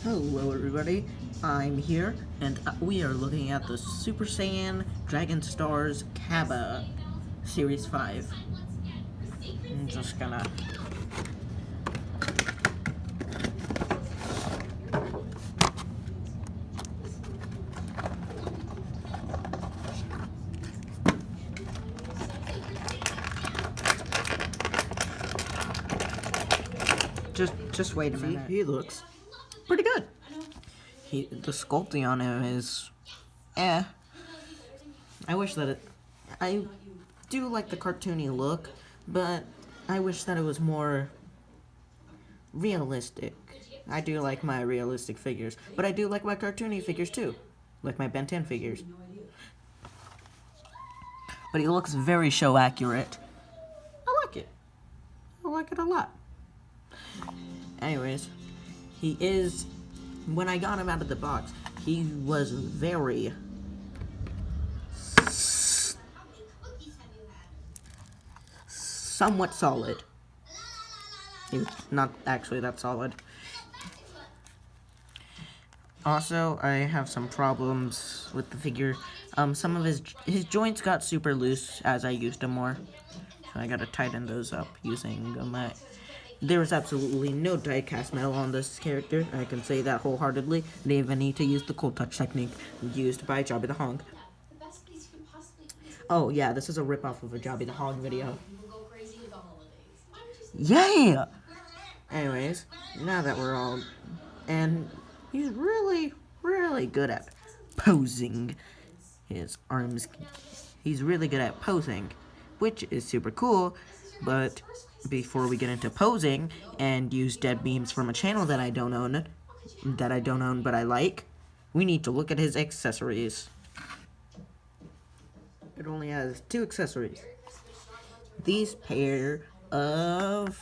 Hello everybody, I'm here, and we are looking at the Super Saiyan Dragon Stars Cabba Series 5. I'm just gonna... Just wait a minute. He looks pretty good. The sculpting on him is... I wish that I do like the cartoony look, but I wish that it was more realistic. I do like my realistic figures, but I do like my cartoony figures too, like my Ben 10 figures. But he looks very show accurate. I like it. I like it a lot. Anyways, he is, when I got him out of the box, he was very somewhat solid. He's not actually that solid. Also, I have some problems with the figure. Some of his joints got super loose as I used them more. So I gotta tighten those up using my... There is absolutely no die-cast metal on this character. I can say that wholeheartedly. They even need to use the cold touch technique used by Jobby the Hog. Oh yeah, this is a ripoff of a Jobby the Hog video. Yeah! Anyways, now that we're all... And he's really, really good at posing his arms. He's really good at posing, which is super cool, but before we get into posing and use dead beams from a channel that I don't own but I like, we need to look at his accessories. It only has 2 accessories. These pair of...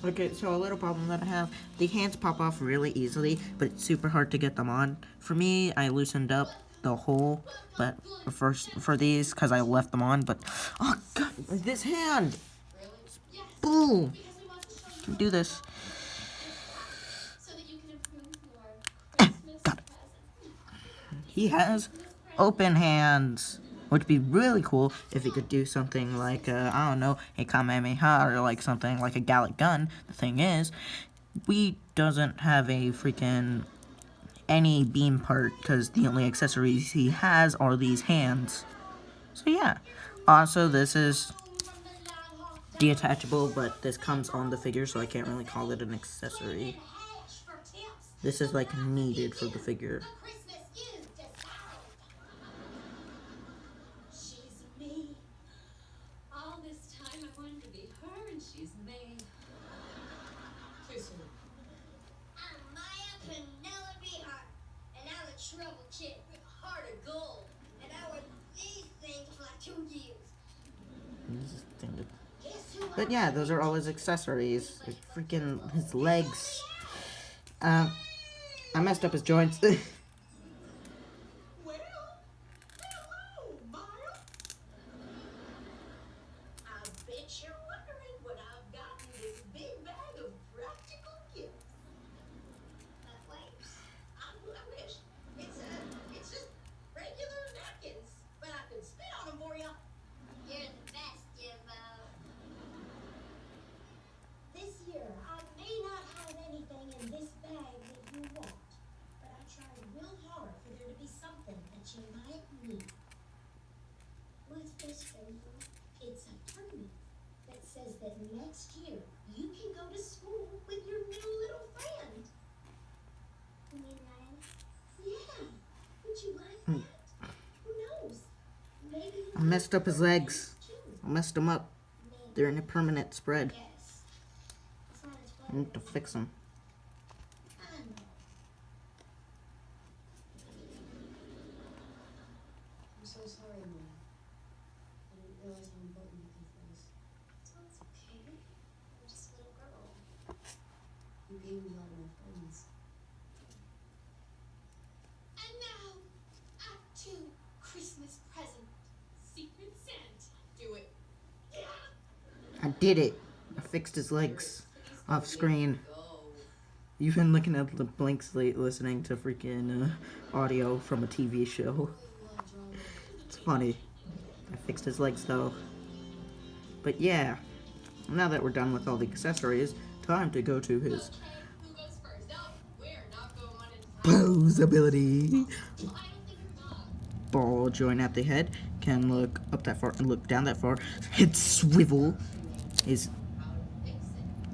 Okay, so a little problem that I have, the hands pop off really easily, but it's super hard to get them on. For me, I loosened up the hole, but for these, because I left them on, but, oh god, this hand! Boom! Can do this. God. He has open hands. Which would be really cool if he could do something like, I don't know, a Kamehameha or like something like a Gallic gun. The thing is, we doesn't have a freaking any beam part because the only accessories he has are these hands. So yeah. Also, this is detachable, but this comes on the figure, so I can't really call it an accessory. This is like needed for the figure. But yeah, those are all his accessories. Freaking his legs. I messed up his joints. It's a tournament that says that next year you can go to school with your new little friend. You mean Ryan? Yeah. Would you like that? Who knows? Maybe I messed up his legs. I messed them up. They're in a permanent spread. I need to fix them. I'm so sorry, Mom. I didn't realize I did it. I fixed his legs off screen. You've been looking at the blank slate listening to freaking audio from a TV show. It's funny. I fixed his legs though. But yeah, now that we're done with all the accessories, time to go to his pose ability. Ball joint at the head, can look up that far and look down that far. Head swivel. His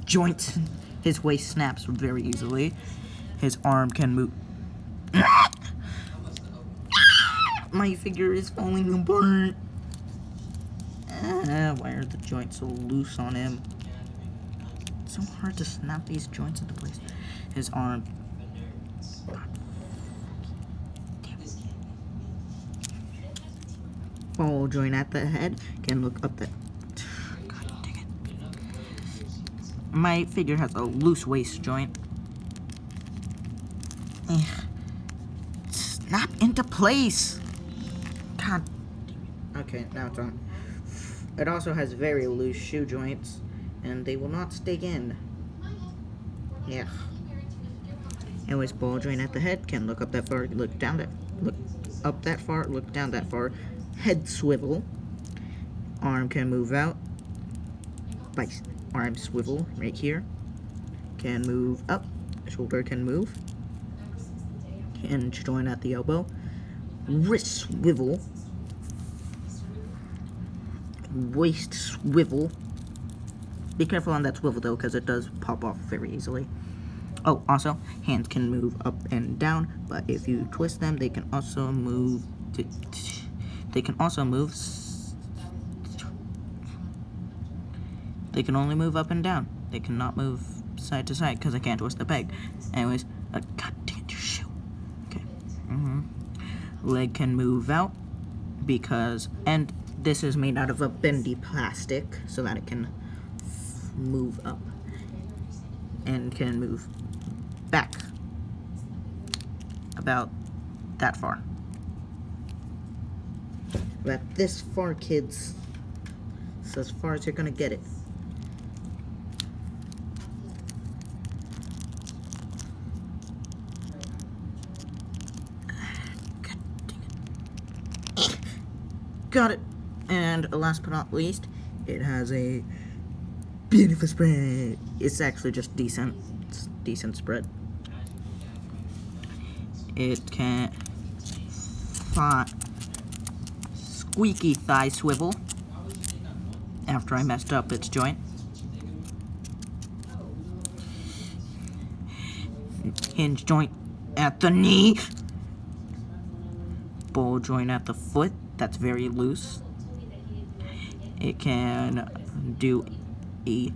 joint, his waist snaps very easily. His arm can move. My figure is falling apart. Why are the joints so loose on him? It's so hard to snap these joints into place. His arm. Ball joint at the head, can look up the. God dang it. My figure has a loose waist joint. Snap into place. God. Okay, now it's on. It also has very loose shoe joints, and they will not stick in. Yeah. Anyways, ball joint at the head, can look up that far, look down that, look up that far, look down that far. Head swivel. Arm can move out. By arm swivel right here. Can move up. Shoulder can move. Hinge joint at the elbow. Wrist swivel. Waist swivel. Be careful on that swivel though, because it does pop off very easily. Oh, also, hands can move up and down, but if you twist them, they can also move. They can also move. They can only move up and down. They cannot move side to side because I can't twist the peg. Anyways, God dang it, your shoe. Okay. Leg can move out because, and this is made out of a bendy plastic so that it can move up and can move back about that far. About this far, kids. It's as far as you're gonna get it. God dang it. Got it. And last but not least, it has a beautiful spread. It's actually just decent. It's decent spread. It can squeaky thigh swivel after I messed up its joint. Hinge joint at the knee. Ball joint at the foot. That's very loose. It can do a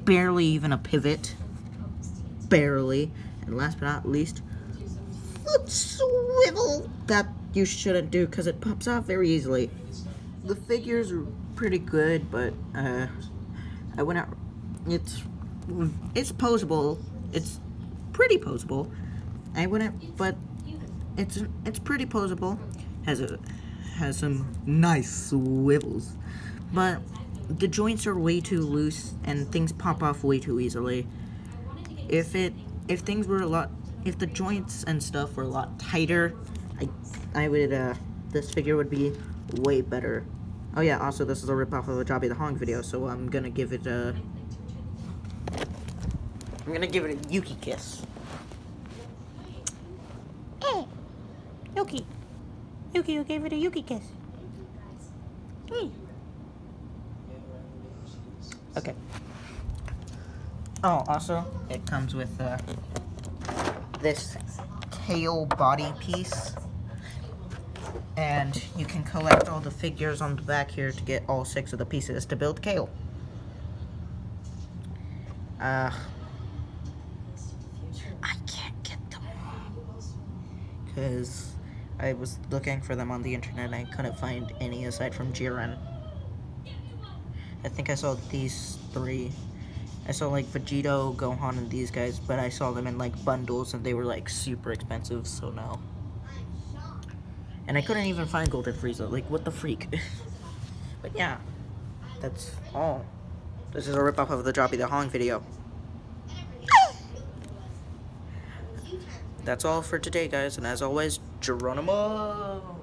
barely even a pivot. Barely. And last but not least, foot swivel. That you shouldn't do because it pops off very easily. The figures are pretty good, but I went out. It's posable. It's pretty posable. I wouldn't, but it's pretty posable. Has some nice swivels, but the joints are way too loose and things pop off way too easily. If things were if the joints and stuff were a lot tighter, I would, this figure would be way better. Oh yeah, also this is a ripoff of a Jobby the Hong video, so I'm gonna give it a Yuki kiss. Hey, Yuki. Yuki, you gave it a Yuki kiss. Hey. Okay. Oh, also, it comes with, this tail body piece. And you can collect all the figures on the back here to get all 6 of the pieces to build Kale. I can't get them because I was looking for them on the internet and I couldn't find any aside from Jiren. I think I saw these 3. I saw like Vegito, Gohan, and these guys, but I saw them in like bundles and they were like super expensive, so no. And I couldn't even find Golden Frieza, like what the freak. But yeah, that's all. This is a ripoff of the Jobby the Hong video. That's all for today, guys, and as always, Geronimo!